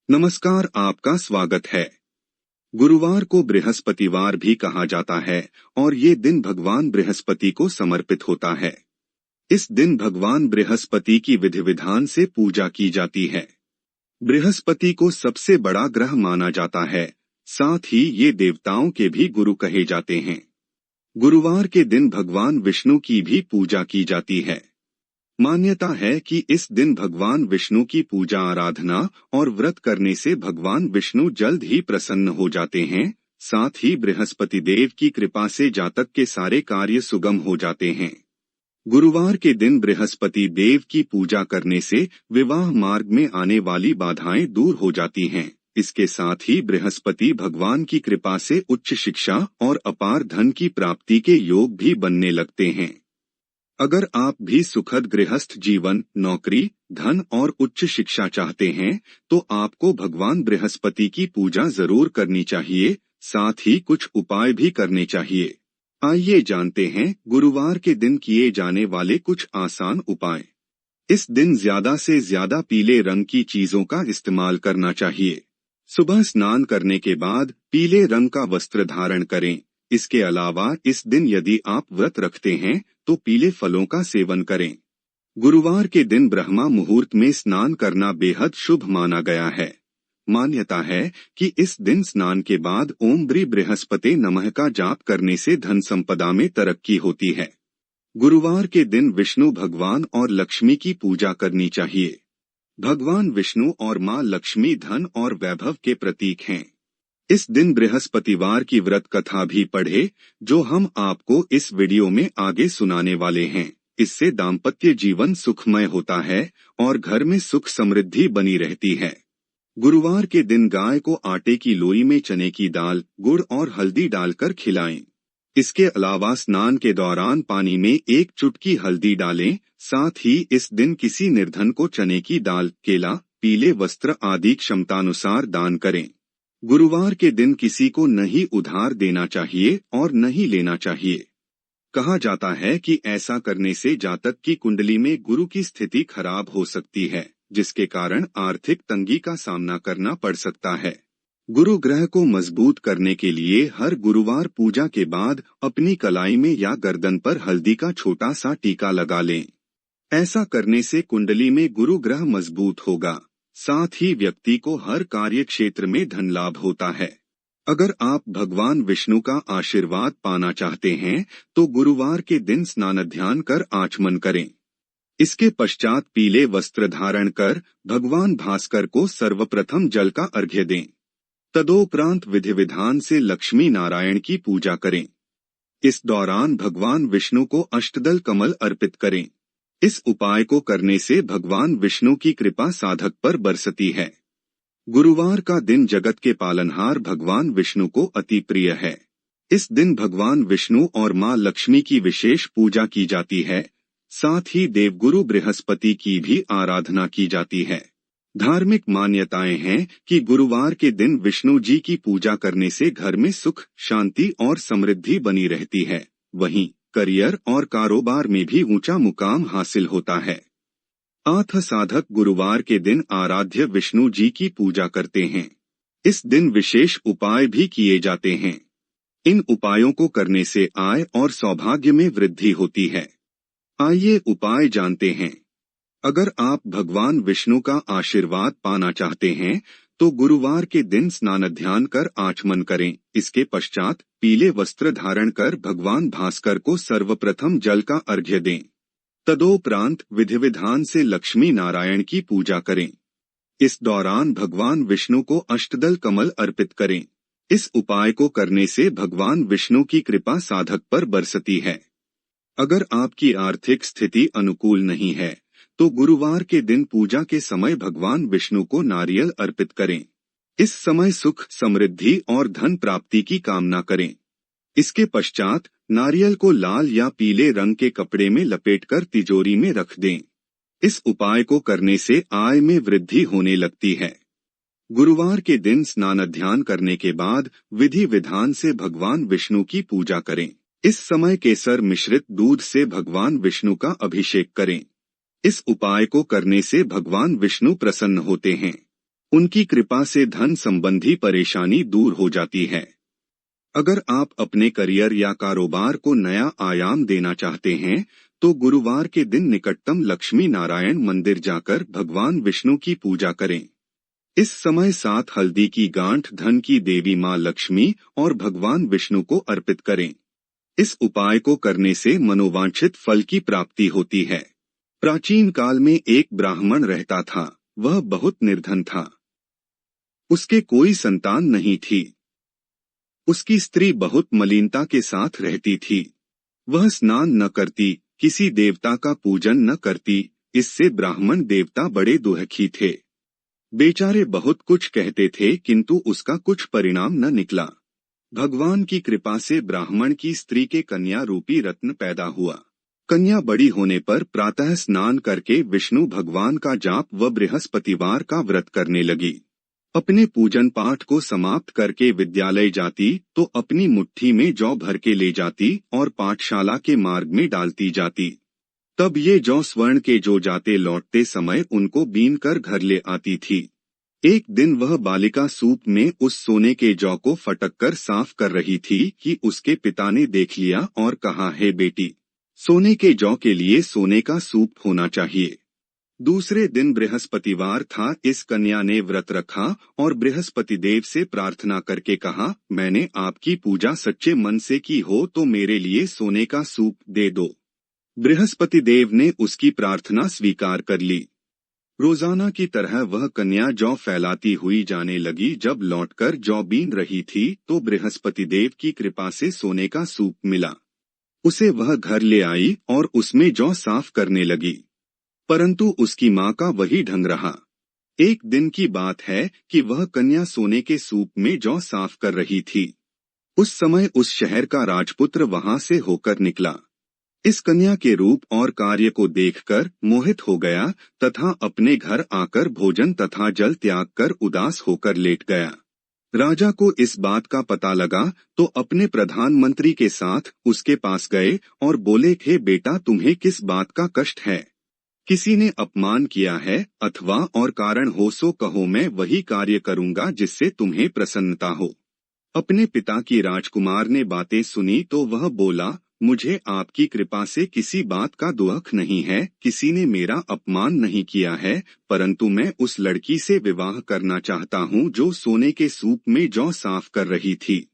नमस्कार, आपका स्वागत है। गुरुवार को बृहस्पतिवार भी कहा जाता है और ये दिन भगवान बृहस्पति को समर्पित होता है। इस दिन भगवान बृहस्पति की विधि विधान से पूजा की जाती है। बृहस्पति को सबसे बड़ा ग्रह माना जाता है, साथ ही ये देवताओं के भी गुरु कहे जाते हैं। गुरुवार के दिन भगवान विष्णु की भी पूजा की जाती है। मान्यता है कि इस दिन भगवान विष्णु की पूजा आराधना और व्रत करने से भगवान विष्णु जल्द ही प्रसन्न हो जाते हैं। साथ ही बृहस्पति देव की कृपा से जातक के सारे कार्य सुगम हो जाते हैं। गुरुवार के दिन बृहस्पति देव की पूजा करने से विवाह मार्ग में आने वाली बाधाएं दूर हो जाती हैं। इसके साथ ही बृहस्पति भगवान की कृपा से उच्च शिक्षा और अपार धन की प्राप्ति के योग भी बनने लगते हैं। अगर आप भी सुखद गृहस्थ जीवन, नौकरी, धन और उच्च शिक्षा चाहते हैं, तो आपको भगवान बृहस्पति की पूजा जरूर करनी चाहिए। साथ ही कुछ उपाय भी करने चाहिए। आइए जानते हैं गुरुवार के दिन किए जाने वाले कुछ आसान उपाय। इस दिन ज्यादा से ज्यादा पीले रंग की चीजों का इस्तेमाल करना चाहिए। सुबह स्नान करने के बाद पीले रंग का वस्त्र धारण करें। इसके अलावा इस दिन यदि आप व्रत रखते हैं तो पीले फलों का सेवन करें। गुरुवार के दिन ब्रह्मा मुहूर्त में स्नान करना बेहद शुभ माना गया है। मान्यता है कि इस दिन स्नान के बाद ओम ब्री बृहस्पते नमः का जाप करने से धन संपदा में तरक्की होती है। गुरुवार के दिन विष्णु भगवान और लक्ष्मी की पूजा करनी चाहिए। भगवान विष्णु और मां लक्ष्मी धन और वैभव के प्रतीक हैं। इस दिन बृहस्पतिवार की व्रत कथा भी पढ़े, जो हम आपको इस वीडियो में आगे सुनाने वाले हैं। इससे दाम्पत्य जीवन सुखमय होता है और घर में सुख समृद्धि बनी रहती है। गुरुवार के दिन गाय को आटे की लोई में चने की दाल, गुड़ और हल्दी डालकर खिलाएं। इसके अलावा स्नान के दौरान पानी में 1 चुटकी हल्दी डालें। साथ ही इस दिन किसी निर्धन को चने की दाल, केला, पीले वस्त्र आदि क्षमतानुसार दान करें। गुरुवार के दिन किसी को नहीं उधार देना चाहिए और नहीं लेना चाहिए। कहा जाता है कि ऐसा करने से जातक की कुंडली में गुरु की स्थिति खराब हो सकती है, जिसके कारण आर्थिक तंगी का सामना करना पड़ सकता है। गुरु ग्रह को मजबूत करने के लिए हर गुरुवार पूजा के बाद अपनी कलाई में या गर्दन पर हल्दी का छोटा सा टीका लगा लें। ऐसा करने से कुंडली में गुरु ग्रह मजबूत होगा। साथ ही व्यक्ति को हर कार्य क्षेत्र में धन लाभ होता है। अगर आप भगवान विष्णु का आशीर्वाद पाना चाहते हैं तो गुरुवार के दिन स्नान ध्यान कर आचमन करें। इसके पश्चात पीले वस्त्र धारण कर भगवान भास्कर को सर्वप्रथम जल का अर्घ्य दें। तदोपरांत विधि विधान से लक्ष्मी नारायण की पूजा करें। इस दौरान भगवान विष्णु को अष्टदल कमल अर्पित करें। इस उपाय को करने से भगवान विष्णु की कृपा साधक पर बरसती है। गुरुवार का दिन जगत के पालनहार भगवान विष्णु को अति प्रिय है। इस दिन भगवान विष्णु और मां लक्ष्मी की विशेष पूजा की जाती है। साथ ही देवगुरु बृहस्पति की भी आराधना की जाती है। धार्मिक मान्यताएं हैं कि गुरुवार के दिन विष्णु जी की पूजा करने से घर में सुख, शांति और समृद्धि बनी रहती है। वहीं करियर और कारोबार में भी ऊंचा मुकाम हासिल होता है। आथ साधक गुरुवार के दिन आराध्य विष्णु जी की पूजा करते हैं। इस दिन विशेष उपाय भी किए जाते हैं। इन उपायों को करने से आय और सौभाग्य में वृद्धि होती है। आइए उपाय जानते हैं। अगर आप भगवान विष्णु का आशीर्वाद पाना चाहते हैं तो गुरुवार के दिन स्नान ध्यान कर आचमन करें। इसके पश्चात पीले वस्त्र धारण कर भगवान भास्कर को सर्वप्रथम जल का अर्घ्य दें। तदोपरांत विधि विधान से लक्ष्मी नारायण की पूजा करें। इस दौरान भगवान विष्णु को अष्टदल कमल अर्पित करें। इस उपाय को करने से भगवान विष्णु की कृपा साधक पर बरसती है। अगर आपकी आर्थिक स्थिति अनुकूल नहीं है तो गुरुवार के दिन पूजा के समय भगवान विष्णु को नारियल अर्पित करें। इस समय सुख, समृद्धि और धन प्राप्ति की कामना करें। इसके पश्चात नारियल को लाल या पीले रंग के कपड़े में लपेटकर तिजोरी में रख दें। इस उपाय को करने से आय में वृद्धि होने लगती है। गुरुवार के दिन स्नान ध्यान करने के बाद विधि विधान से भगवान विष्णु की पूजा करें। इस समय केसर मिश्रित दूध से भगवान विष्णु का अभिषेक करें। इस उपाय को करने से भगवान विष्णु प्रसन्न होते हैं। उनकी कृपा से धन संबंधी परेशानी दूर हो जाती है। अगर आप अपने करियर या कारोबार को नया आयाम देना चाहते हैं तो गुरुवार के दिन निकटतम लक्ष्मी नारायण मंदिर जाकर भगवान विष्णु की पूजा करें। इस समय 7 हल्दी की गांठ धन की देवी मां लक्ष्मी और भगवान विष्णु को अर्पित करें। इस उपाय को करने से मनोवांछित फल की प्राप्ति होती है। प्राचीन काल में एक ब्राह्मण रहता था। वह बहुत निर्धन था। उसके कोई संतान नहीं थी। उसकी स्त्री बहुत मलिनता के साथ रहती थी। वह स्नान न करती, किसी देवता का पूजन न करती। इससे ब्राह्मण देवता बड़े दुखी थे। बेचारे बहुत कुछ कहते थे किंतु उसका कुछ परिणाम न निकला। भगवान की कृपा से ब्राह्मण की स्त्री के कन्या रूपी रत्न पैदा हुआ। कन्या बड़ी होने पर प्रातः स्नान करके विष्णु भगवान का जाप व बृहस्पतिवार का व्रत करने लगी। अपने पूजन पाठ को समाप्त करके विद्यालय जाती तो अपनी मुट्ठी में जौ भर के ले जाती और पाठशाला के मार्ग में डालती जाती। तब ये जौ स्वर्ण के जो जाते लौटते समय उनको बीन कर घर ले आती थी। एक दिन वह बालिका सूप में उस सोने के जौ को फटक कर साफ कर रही थी कि उसके पिता ने देख लिया और कहा, हे बेटी, सोने के जौ के लिए सोने का सूप होना चाहिए। दूसरे दिन बृहस्पतिवार था। इस कन्या ने व्रत रखा और बृहस्पति देव से प्रार्थना करके कहा, मैंने आपकी पूजा सच्चे मन से की हो तो मेरे लिए सोने का सूप दे दो। बृहस्पति देव ने उसकी प्रार्थना स्वीकार कर ली। रोजाना की तरह वह कन्या जौ फैलाती हुई जाने लगी। जब लौटकर जौ बीन रही थी तो बृहस्पति देव की कृपा से सोने का सूप मिला। उसे वह घर ले आई और उसमें जौ साफ करने लगी, परंतु उसकी मां का वही ढंग रहा। एक दिन की बात है कि वह कन्या सोने के सूप में जौ साफ कर रही थी। उस समय उस शहर का राजपुत्र वहां से होकर निकला। इस कन्या के रूप और कार्य को देखकर मोहित हो गया तथा अपने घर आकर भोजन तथा जल त्याग कर उदास होकर लेट गया। राजा को इस बात का पता लगा तो अपने प्रधानमंत्री के साथ उसके पास गए और बोले, हे बेटा, तुम्हें किस बात का कष्ट है? किसी ने अपमान किया है अथवा और कारण हो सो कहो, मैं वही कार्य करूंगा जिससे तुम्हें प्रसन्नता हो। अपने पिता की राजकुमार ने बातें सुनी तो वह बोला, मुझे आपकी कृपा से किसी बात का दुख नहीं है। किसी ने मेरा अपमान नहीं किया है, परंतु मैं उस लड़की से विवाह करना चाहता हूँ जो सोने के सूप में जौ साफ कर रही थी।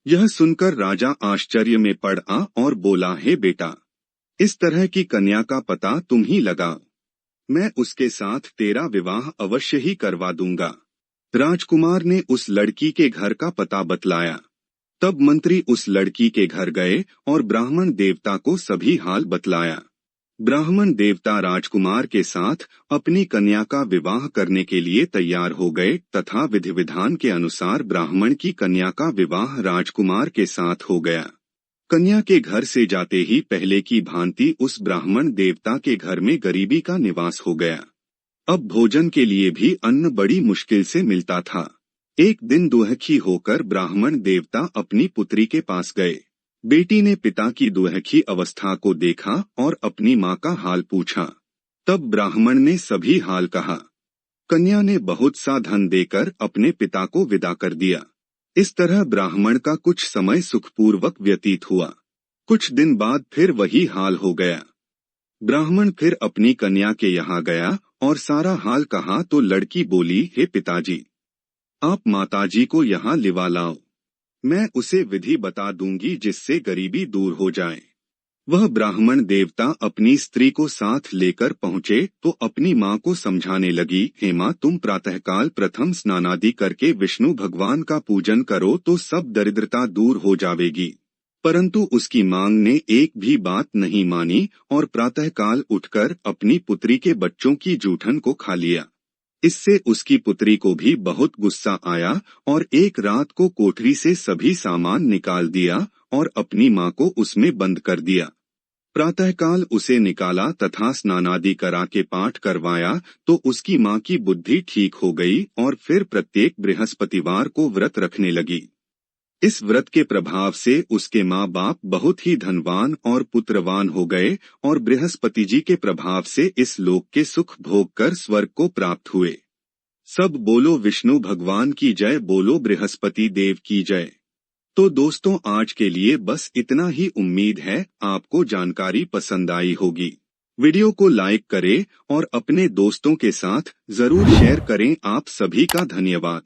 यह सुनकर राजा आश्चर्य में पड़ा और बोला, हे बेटा, इस तरह की कन्या का पता तुम ही लगाओ। मैं उसके साथ तेरा विवाह अवश्य ही करवा दूंगा। राजकुमार ने उस लड़की के घर का पता बतलाया। तब मंत्री उस लड़की के घर गए और ब्राह्मण देवता को सभी हाल बतलाया। ब्राह्मण देवता राजकुमार के साथ अपनी कन्या का विवाह करने के लिए तैयार हो गए तथा विधि विधान के अनुसार ब्राह्मण की कन्या का विवाह राजकुमार के साथ हो गया। कन्या के घर से जाते ही पहले की भांति उस ब्राह्मण देवता के घर में गरीबी का निवास हो गया। अब भोजन के लिए भी अन्न बड़ी मुश्किल से मिलता था। एक दिन दुखी होकर ब्राह्मण देवता अपनी पुत्री के पास गए। बेटी ने पिता की दुखी अवस्था को देखा और अपनी मां का हाल पूछा। तब ब्राह्मण ने सभी हाल कहा। कन्या ने बहुत सा धन देकर अपने पिता को विदा कर दिया। इस तरह ब्राह्मण का कुछ समय सुखपूर्वक व्यतीत हुआ। कुछ दिन बाद फिर वही हाल हो गया। ब्राह्मण फिर अपनी कन्या के यहाँ गया और सारा हाल कहा तो लड़की बोली, हे पिताजी, आप माताजी को यहाँ लिवा लाओ। मैं उसे विधि बता दूंगी जिससे गरीबी दूर हो जाए। वह ब्राह्मण देवता अपनी स्त्री को साथ लेकर पहुँचे तो अपनी माँ को समझाने लगी, हे माँ, तुम प्रातःकाल प्रथम स्नानादि करके विष्णु भगवान का पूजन करो तो सब दरिद्रता दूर हो जाएगी। परंतु उसकी मांग ने एक भी बात नहीं मानी और प्रातःकाल उठकर अपनी पुत्री के बच्चों की जूठन को खा लिया। इससे उसकी पुत्री को भी बहुत गुस्सा आया और एक रात को कोठरी से सभी सामान निकाल दिया और अपनी माँ को उसमें बंद कर दिया। प्रातःकाल उसे निकाला तथा स्नानादि करा के पाठ करवाया तो उसकी माँ की बुद्धि ठीक हो गई और फिर प्रत्येक बृहस्पतिवार को व्रत रखने लगी। इस व्रत के प्रभाव से उसके माँ बाप बहुत ही धनवान और पुत्रवान हो गए और बृहस्पति जी के प्रभाव से इस लोक के सुख भोग कर स्वर्ग को प्राप्त हुए। सब बोलो विष्णु भगवान की जय, बोलो बृहस्पति देव की जय। तो दोस्तों आज के लिए बस इतना ही। उम्मीद है आपको जानकारी पसंद आई होगी। वीडियो को लाइक करें और अपने दोस्तों के साथ जरूर शेयर करें। आप सभी का धन्यवाद।